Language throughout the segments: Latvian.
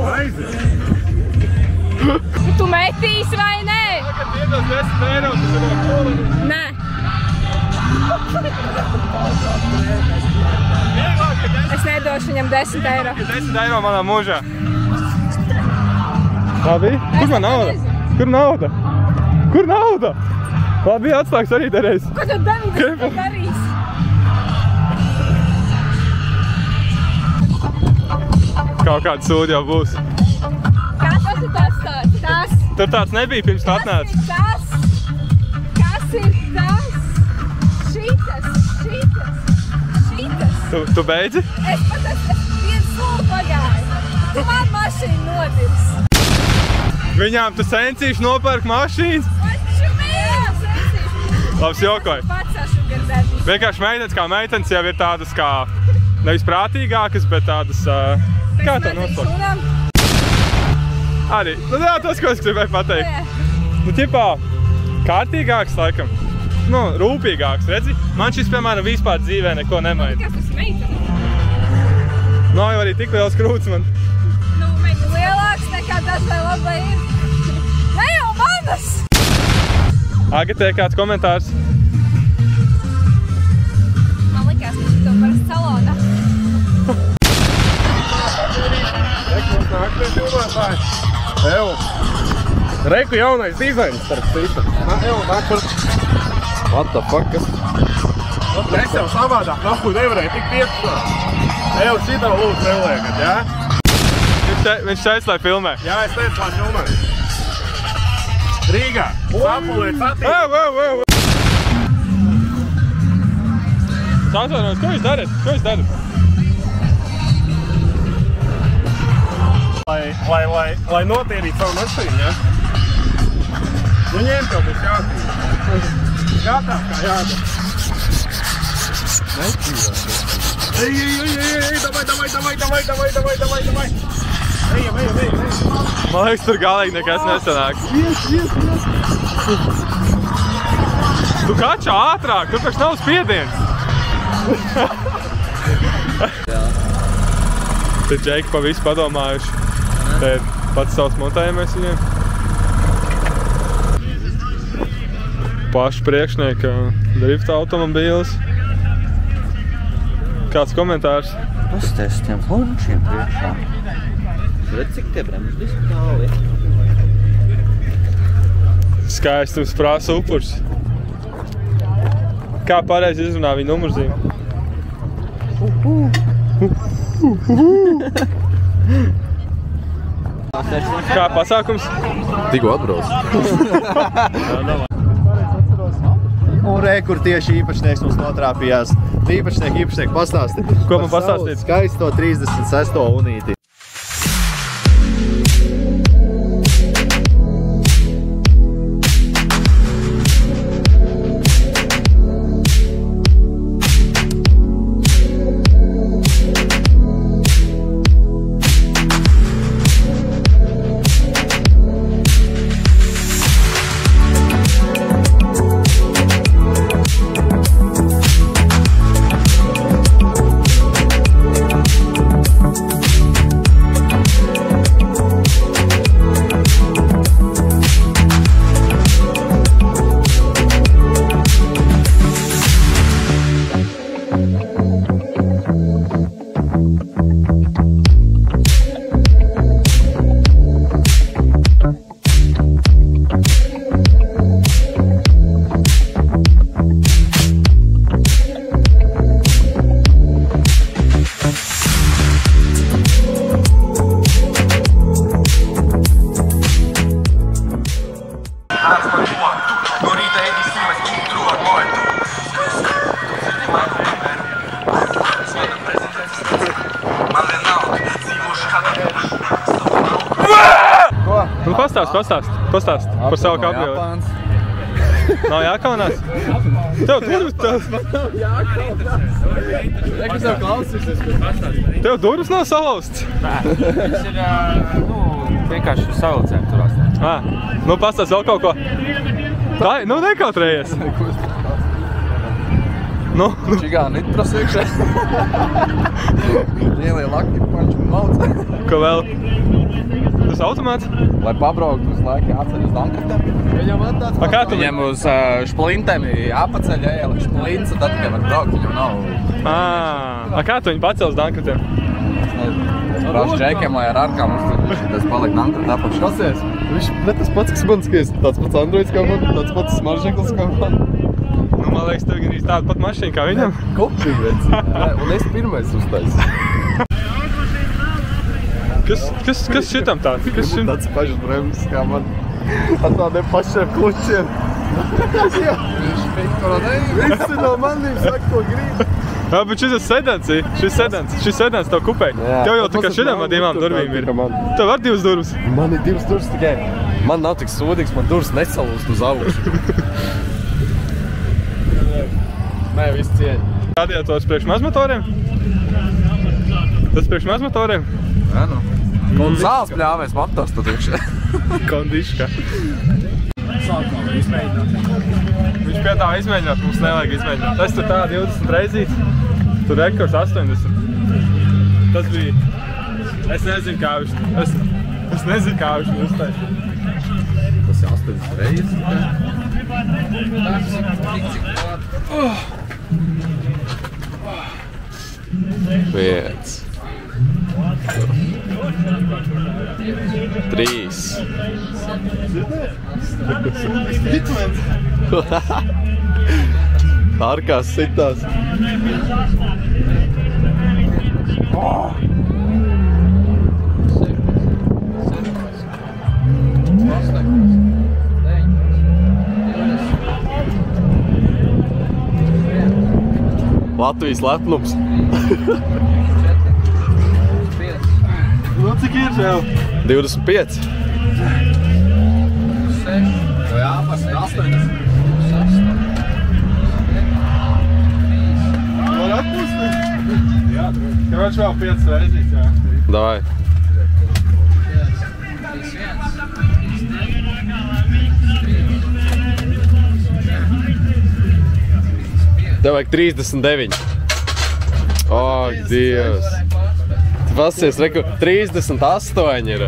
Aiziet! Tu metīsi vai nē? Tagad iedos 10 eiro, tas ir no kola. Nē. Es nedošu viņam 10 eiro. 10 eiro manā mūžā. Labi, kur man nauda? Kur nauda? Kur nauda? Labi, atstāks arī derēs. Ko tu darīsi? Kaut kāds sūdi jau būs. Kas ir tas? Tur tāds nebija pirms tu atnāc. Kas ir tas? Šitas. Tu beidzi? Es pat esmu viens soli pagājis. Tu man mašīnu nodirs. Viņām tu sensīši nopērk mašīnas? Labs jokoji. Vienkārši meitenes kā meitenes jau ir tādas kā, nevis prātīgākas, bet tādas, kā to nosaukt? Arī, nu jā, tas, ko es gribēju pateikt. Nu, ķipā, kārtīgāks, laikam. Nu, rūpīgāks, redzi? Man šis, piemēram, vispār dzīvē neko nemaina. Kas tas meitene? Nav jau arī tik liels krūts man. Nu, meitene lielāks nekā tas vai labai ir. Ne jau manas! Agatē, kāds komentārs? Man likās, ka šito parasti salonā. Reku, nāk pie filmētāji. Evo. Reku jaunais dizains starp citu. Evo, nāk par... What the fuck, kas? Es jau savādāk, nahu nevarēju tik piepsnāt. Evo, šitā lūdzu neliekat, jā? Viņš teica, lai filmē. Jā, es teicu, lai filmē. Rīgā, sapuliet satīk. Atvainojos, ko jūs darat? Lai notīrītu savu mašīnu, ja? Nu ņem tev būs jātīrīt. Gatās kā jādara. Netīrās. Ej, davai. Ejam. Man liekas, tur galīgi nekas nesanāk. Ies. Tu kačā ātrāk, tur taču nav spiediens. Te džeki pa visu padomājuši. Te ir pats savs montējamies viņiem. Paši priekšnieka drifta automobīlis. Kāds komentārs? Pasties tiem hončiem priekšā. Redz, cik tie bremžu visu tāli. Skaistums prasa upurs. Kā pareizi izrunā viņa numurzīme? Kā pasākums? Tikko atbrauc. Un re, kur tieši īpašnieks mums notrāpījās. Īpašnieki pastāsti. Ko man pastāstīt? Skaisto 36. unīti. Nu pastāst par savu kabrioli. Nav jākaunās? Tev durvis nav salauzts? Viņš ir, vienkārši savilcēm turās. Nu pastāst vēl kaut ko. Tā, nu nekautrējies. Nu. Čigā nitras iekšē. Lielie lakņi panči un lauc. Ko vēl? Tas automāts? Lai pabrauktu uz laiku jāceļ uz Dankartēm. Viņam atdāts. Viņam uz šplintēm jāpaceļ, jāieliek šplints, un tad tikai var braukt, viņam nav. Kā tu viņu pacēl uz Dankartēm? Brauc džekiem, lai ar arkām tas paliek Dankartē apakš. Klausies, viņš ne tas pats, kas man skries. Tāds pats Androids kā man, tāds pats smaržeklis kā man. Nu, man liekas, tev gan tāda pat mašīna kā viņam. Kopīgi, vec. Un es pirmais uztais. Kas šitam tāds? Tāds pašs bremzes kā man. Ar tādiem pašiem klučiem. Viņš visi no manīm saka, ko grib. Jā, bet šis sedans, šis sedans tev kupē. Tev jau tā kā šitam ar divām durvīm ir. Tev var divas durvis? Man ir divas durvis tikai. Man nav tik sodīgs, man durvis nesalūst uz augšu. Nē, viss cieņa. Kādējā tos priekš mazmotoriem? Tas priekš mazmotoriem? Jā, nu. Un zāles pļāvēs motors tad iekšē. Kondiška. Viņš piedāvā izmēģināt, mums nevajag izmēģināt. Es tur tā 20 reizītes, tur rekords 80. Tas bija... Es nezinu, kā viņš... Es nezinu, kā viņš uztais. Tas ir 80 reizes. Viens. 3. Arkās sitās. Latvijas lepnums. Nu, cik ir tev? 25. Jā, pats 80. Var atpūstīt? Jā, tev viņš vēl 5 reizītes, jā. Davai. Tev vajag 39. Ak, Dievs. Tu pasies, reku, 38 ir.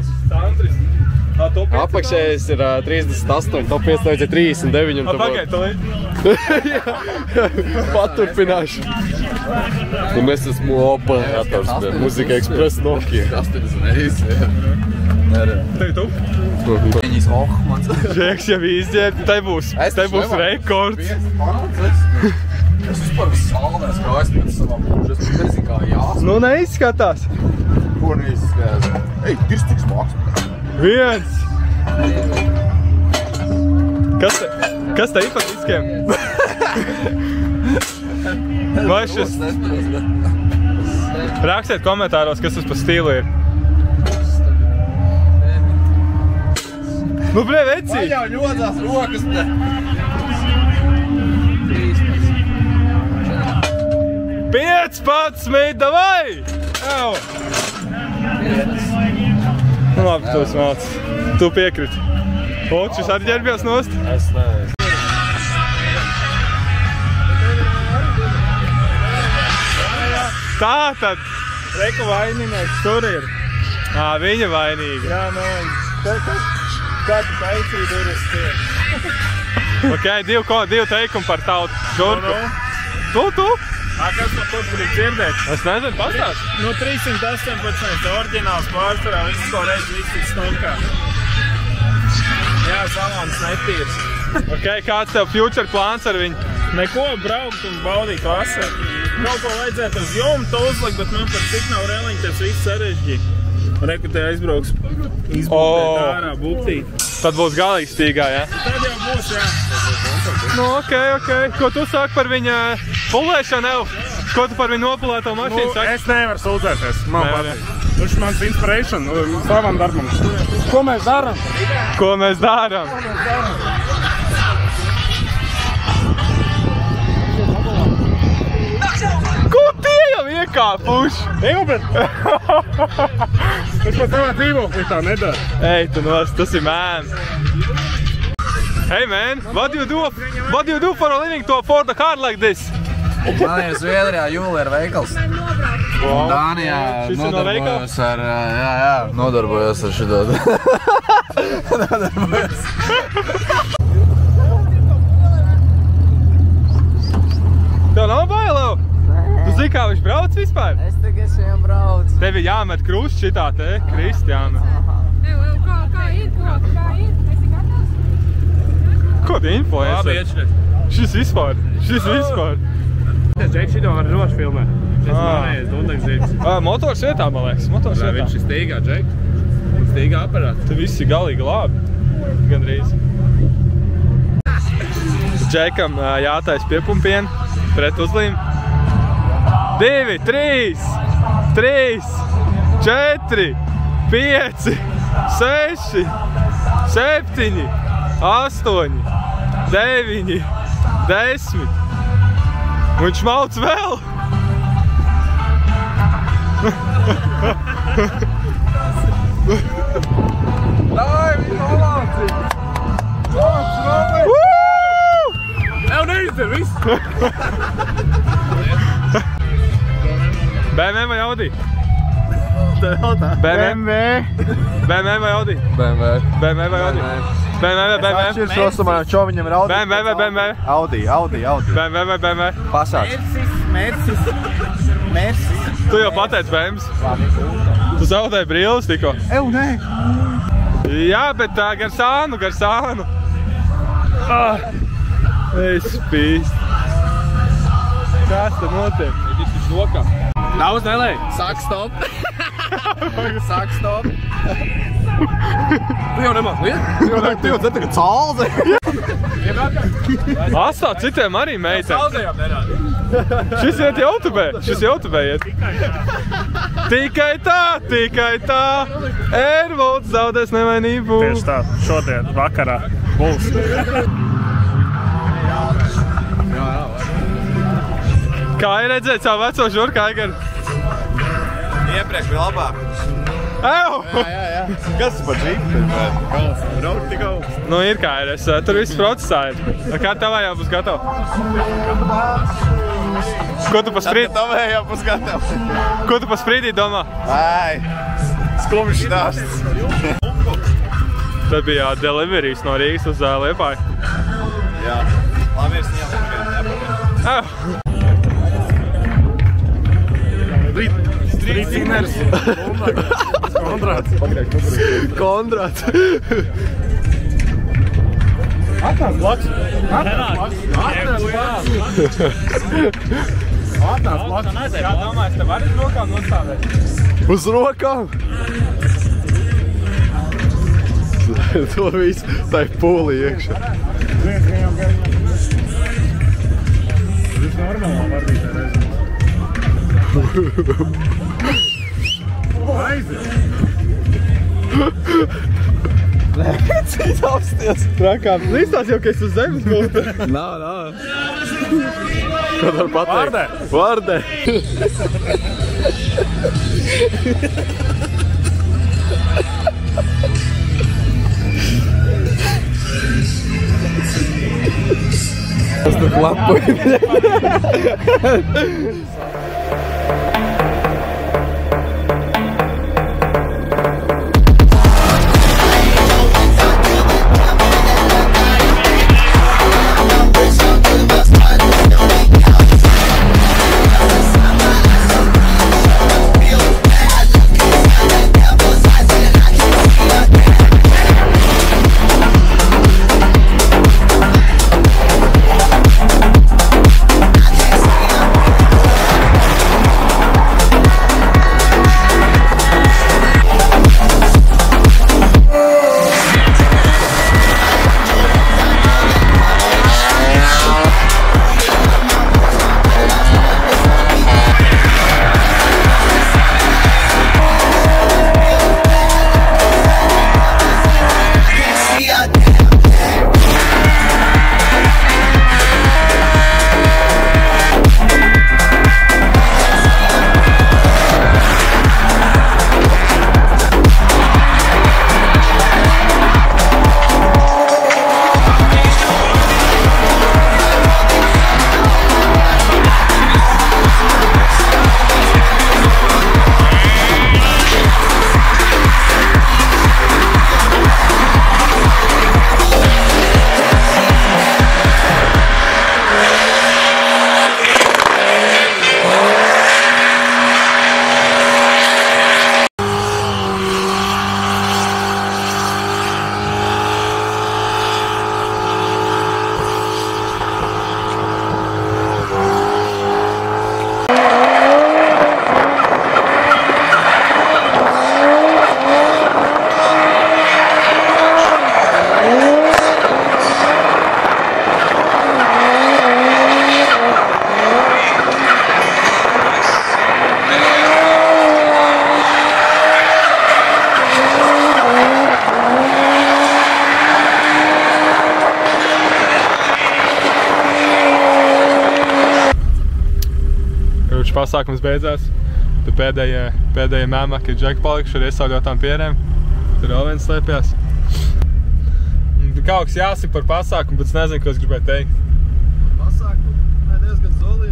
Apakšējais ir 38, top 5 tev ir 39 un tu... Pagaid, tu līdzi. Paturpināšu. Nu, mēs esmu operators, Muzika Express Nokia. 80 reizes, jā. Tev tu? Viņas Ohmans. Žeks jau izģēb, te būs rekords. Es vispār salnēs kājas pēc savām mūžu, es nezinu kā jāsaka. Nu, neizskatās. Ko neizskatās? Ej, pirstiks māks. 1. Kas te ir par diskiem? Vai šis? Rakstiet komentāros, kas tas par stilu ir. Nu, bļē, veci! Man jau ļodzās rokas, bļē. 15, davai! Ew! Nu, labi, tu esi mācis. Tu piekriti. O, šis arī ģerbjās nost? Es neesmu. Tātad! Reku vaininieks tur ir. Viņa vainīga. Jā, nu, kā tu taisīji durvis tie? Ok, divi teikumi par tautu žurku. Tu? Kas man kaut grib dzirdēt? Es nezinu, pastāst. Nu, 318 oriģināls pārsvarā, visu ko reiz viss ir stokā. Jā, salons netīrs. Ok, kāds tev future plāns ar viņu? Neko, braukt un baudīt vasaru. Kaut ko vajadzētu uz jumta uzlikt, bet man par cik nav reliņi, tas viss sarežģī. Reku te aizbrauks, izbūtēt ārā, buktīt. Tad būs galīgi stīgā, jā? Tad jau būs, jā. Nu, ok. Ko tu saki par viņa pulēšanu, Ev? Ko tu par viņu nopulēto mašīnu saki? Es nevaru sūdzēties, man patīk. Viņš mans inspiration savam darbam. Ko mēs darām? Ko tie jau iekāpuši? Eubret! Es pat savā dzīvoklī tā nedara. Ej, tu nost, tas ir man. Hey man, what do you do for a living to afford a car like this? Man ir Zviedrijā Jūlera veikals. Dānijā Šis ir no veikala? nodarbojos ar, jā, nodarbojos ar šito. Tev nav bail? Tu zini, kā viņš brauc vispār? Es tagad šajā braucu. Tev ir jāmet krusts šitā te, Kristiāna. Kā iet? Esi gatavs? Ko tu influencer? Šis vispār. Džek, šito var droši filmēt. Šis manējais Dundags zīmes. Motors vietā, man liekas. Motors vietā. Viņš ir stīgā, Džek. Un stīgā aparāts. Te viss ir galīgi labi. Gandrīz. Džekam jātais piepumpienu pret uzlīm. 2, 3, 4, 5, 6, 7, 8, 9, 10. Viņš mauc vēl! Dai, viņš nomāci! Tev neizdara viss! BMW vai Audi? BMW. BMW vai Audi? BMW vai Audi? BMW vai BMW? Atšķirs no manā čoviņam ir Audi. BMW vai BMW? Audi. BMW vai BMW? Pasāds. Mersis. Tu jau pateici BMs. Tu zaudēji brīles tikko. Nē. Jā, bet tā gar sānu. Es spīst. Kas te notiek? Viņš ir lokā. Daudz nelēj. Sāk stop. Tu jau nemāk liet? Tu jau dzēr tagad calzi. Atstāt citiem arī meitē. Zaudējām nerādi. Šis iet YouTube iet. Tikai tā. Ervolds zaudēs nevainību. Tieši tā, šodien vakarā būs. Kā ir redzēt savu veco žurku Aigaru? Iepriekš bija labāk. Ew! Jā. Kas par džipu? Braukt tik augstu. Nu ir kā ir, tur viss procesā ir. Kā tavējā būs gatava? Ko tu pa sprīdī? Tavējā būs gatava. Ko tu pa sprīdī domā? Ai, skumjš stāsts. Tad bija deliveries no Rīgas uz Liepāju. Jā. Labi, es neapakaļ. Street Sinners. Kondrats. Atnāc blaks. Jā, domāju, tev arī uz rokām nostādēt. Uz rokām? To visu, tā ir pūli iekšā. Viss normālā vardītē reizē. Cīt apsties. Trakām. Līstās jau, ka es uz zemes būtu. Nav. Ko var pateikt? Vardē. Tas tur klapoja. pasākums beidzās. Tur pēdējie mēmaki ir džeki palikuši ar iesauļotām pierēm. Tur vēl viens slēpjās. Kaut kas jāsaka par pasākumu, bet es nezinu, ko es gribēju teikt. Pasākumu? Diezgan zolī.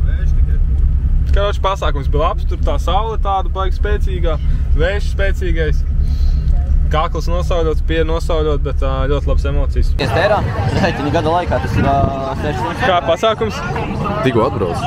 Vējš tikai. Karoči, pasākums bija labs, tur tā saule tāda baigi spēcīgā, vējš spēcīgais. Kakls nosauļots, pieri nosauļot, bet ļoti labas emocijas. Tērā, viņa gada laikā tas ir 6. Kā pasākums? Tikko atbrauc.